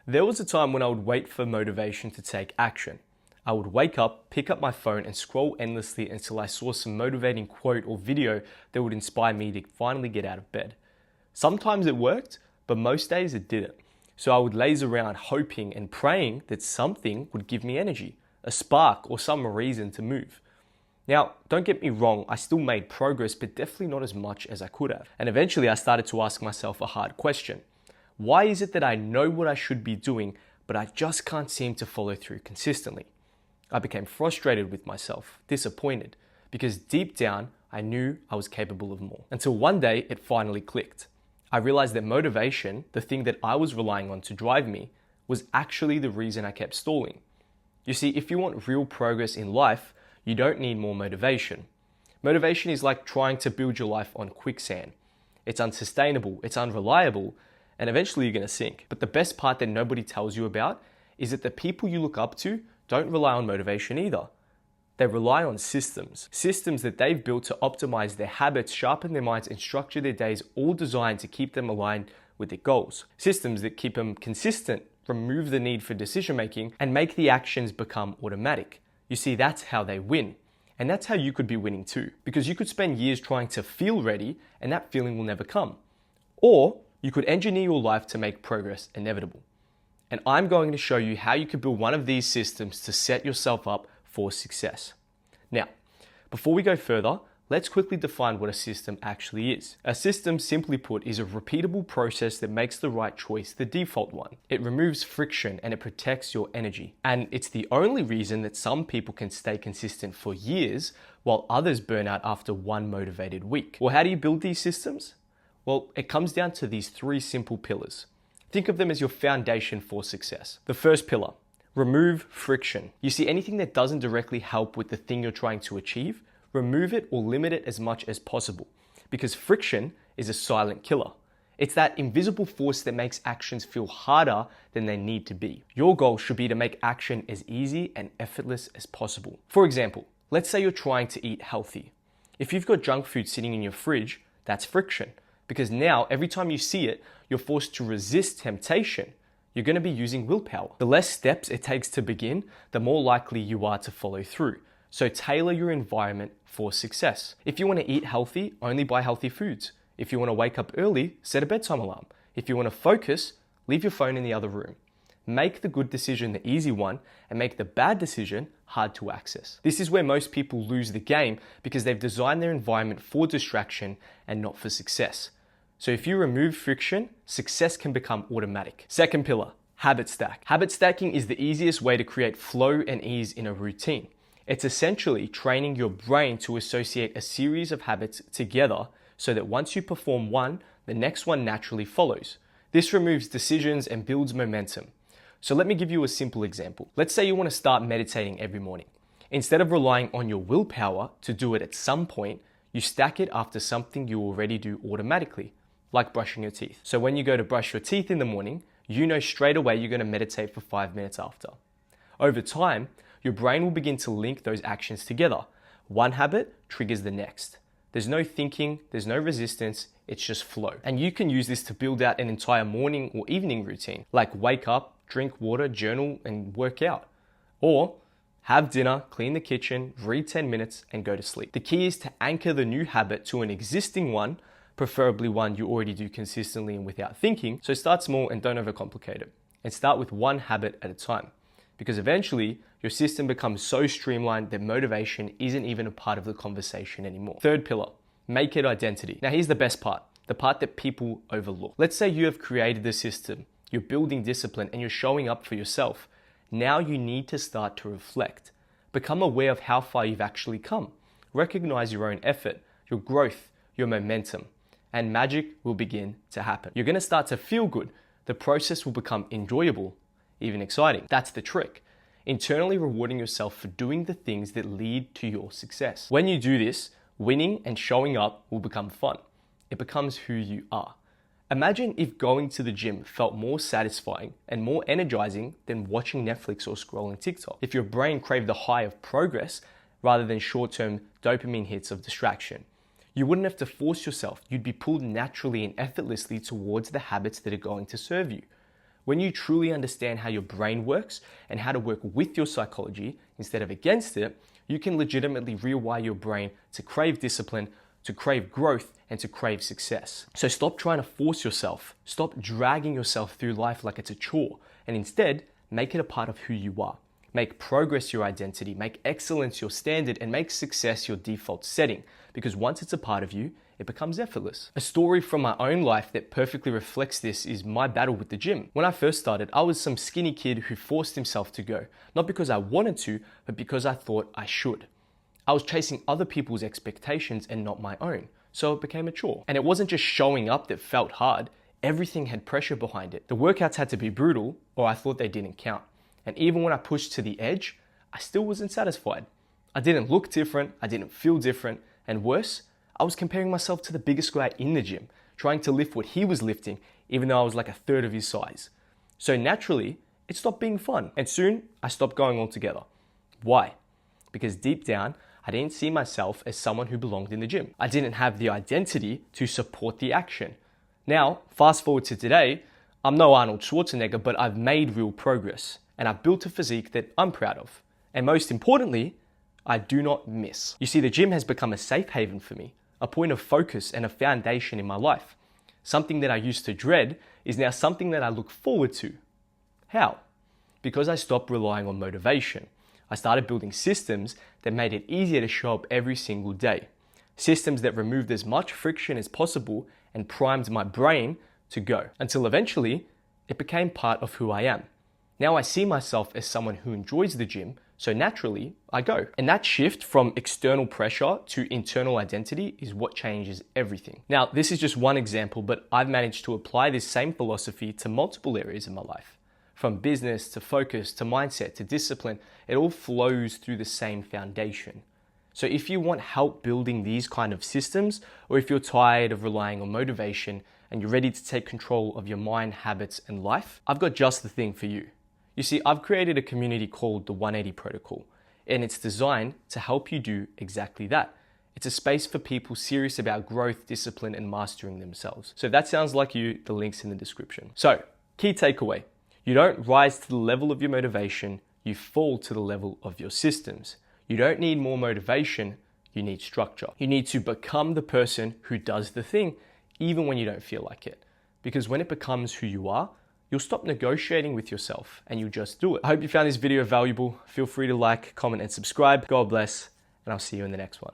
There was a time when I would wait for motivation to take action. I would wake up, pick up my phone, and scroll endlessly until I saw some motivating quote or video that would inspire me to finally get out of bed. Sometimes it worked, but most days it didn't. So I would laze around hoping and praying that something would give me energy, a spark, or some reason to move. Now, don't get me wrong, I still made progress, but definitely not as much as I could have. And eventually I started to ask myself a hard question. Why is it that I know what I should be doing, but I just can't seem to follow through consistently? I became frustrated with myself, disappointed, because deep down, I knew I was capable of more. Until one day, it finally clicked. I realized that motivation, the thing that I was relying on to drive me, was actually the reason I kept stalling. You see, if you want real progress in life, you don't need more motivation. Motivation is like trying to build your life on quicksand. It's unsustainable, it's unreliable, and eventually you're going to sink. But the best part that nobody tells you about is that the people you look up to don't rely on motivation either. They rely on systems. Systems that they've built to optimize their habits, sharpen their minds, and structure their days, all designed to keep them aligned with their goals. Systems that keep them consistent, remove the need for decision making, and make the actions become automatic. You see, that's how they win. And that's how you could be winning too. Because you could spend years trying to feel ready, and that feeling will never come. Or you could engineer your life to make progress inevitable. And I'm going to show you how you could build one of these systems to set yourself up for success. Now, before we go further, let's quickly define what a system actually is. A system, simply put, is a repeatable process that makes the right choice the default one. It removes friction and it protects your energy. And it's the only reason that some people can stay consistent for years while others burn out after one motivated week. Well, how do you build these systems? Well, it comes down to these three simple pillars. Think of them as your foundation for success. The first pillar, remove friction. You see, anything that doesn't directly help with the thing you're trying to achieve, remove it or limit it as much as possible. Because friction is a silent killer. It's that invisible force that makes actions feel harder than they need to be. Your goal should be to make action as easy and effortless as possible. For example, let's say you're trying to eat healthy. If you've got junk food sitting in your fridge, that's friction. Because now, every time you see it, you're forced to resist temptation. You're going to be using willpower. The less steps it takes to begin, the more likely you are to follow through. So tailor your environment for success. If you want to eat healthy, only buy healthy foods. If you want to wake up early, set a bedtime alarm. If you want to focus, leave your phone in the other room. Make the good decision the easy one and make the bad decision hard to access. This is where most people lose the game because they've designed their environment for distraction and not for success. So if you remove friction, success can become automatic. Second pillar, habit stack. Habit stacking is the easiest way to create flow and ease in a routine. It's essentially training your brain to associate a series of habits together so that once you perform one, the next one naturally follows. This removes decisions and builds momentum. So let me give you a simple example. Let's say you want to start meditating every morning. Instead of relying on your willpower to do it at some point, you stack it after something you already do automatically, like brushing your teeth. So when you go to brush your teeth in the morning, you know straight away you're going to meditate for 5 minutes after. Over time, your brain will begin to link those actions together. One habit triggers the next. There's no thinking, there's no resistance, it's just flow. And you can use this to build out an entire morning or evening routine, like wake up, drink water, journal, and work out. Or have dinner, clean the kitchen, read 10 minutes, and go to sleep. The key is to anchor the new habit to an existing one, preferably one you already do consistently and without thinking. So start small and don't overcomplicate it. And start with one habit at a time. Because eventually, your system becomes so streamlined that motivation isn't even a part of the conversation anymore. Third pillar, make it identity. Now here's the best part, the part that people overlook. Let's say you have created the system, you're building discipline, and you're showing up for yourself. Now you need to start to reflect. Become aware of how far you've actually come. Recognize your own effort, your growth, your momentum, and magic will begin to happen. You're going to start to feel good. The process will become enjoyable, even exciting. That's the trick. Internally rewarding yourself for doing the things that lead to your success. When you do this, winning and showing up will become fun. It becomes who you are. Imagine if going to the gym felt more satisfying and more energizing than watching Netflix or scrolling TikTok. If your brain craved the high of progress rather than short-term dopamine hits of distraction. You wouldn't have to force yourself. You'd be pulled naturally and effortlessly towards the habits that are going to serve you. When you truly understand how your brain works and how to work with your psychology instead of against it, you can legitimately rewire your brain to crave discipline, to crave growth, and to crave success. So stop trying to force yourself. Stop dragging yourself through life like it's a chore, and instead, make it a part of who you are. Make progress your identity, make excellence your standard, and make success your default setting. Because once it's a part of you, it becomes effortless. A story from my own life that perfectly reflects this is my battle with the gym. When I first started, I was some skinny kid who forced himself to go. Not because I wanted to, but because I thought I should. I was chasing other people's expectations and not my own. So it became a chore. And it wasn't just showing up that felt hard. Everything had pressure behind it. The workouts had to be brutal, or I thought they didn't count. And even when I pushed to the edge, I still wasn't satisfied. I didn't look different, I didn't feel different, and worse, I was comparing myself to the biggest guy in the gym, trying to lift what he was lifting, even though I was like a third of his size. So naturally, it stopped being fun, and soon I stopped going altogether. Why? Because deep down, I didn't see myself as someone who belonged in the gym. I didn't have the identity to support the action. Now, fast forward to today, I'm no Arnold Schwarzenegger, but I've made real progress. And I've built a physique that I'm proud of. And most importantly, I do not miss. You see, the gym has become a safe haven for me, a point of focus and a foundation in my life. Something that I used to dread is now something that I look forward to. How? Because I stopped relying on motivation. I started building systems that made it easier to show up every single day. Systems that removed as much friction as possible and primed my brain to go. Until eventually, it became part of who I am. Now I see myself as someone who enjoys the gym, so naturally I go. And that shift from external pressure to internal identity is what changes everything. Now, this is just one example, but I've managed to apply this same philosophy to multiple areas in my life. From business to focus to mindset to discipline, it all flows through the same foundation. So if you want help building these kind of systems, or if you're tired of relying on motivation and you're ready to take control of your mind, habits, and life, I've got just the thing for you. You see, I've created a community called the 180 Protocol, and it's designed to help you do exactly that. It's a space for people serious about growth, discipline, and mastering themselves. So if that sounds like you, the link's in the description. So, key takeaway. You don't rise to the level of your motivation, you fall to the level of your systems. You don't need more motivation, you need structure. You need to become the person who does the thing, even when you don't feel like it. Because when it becomes who you are, you'll stop negotiating with yourself and you'll just do it. I hope you found this video valuable. Feel free to like, comment, and subscribe. God bless, and I'll see you in the next one.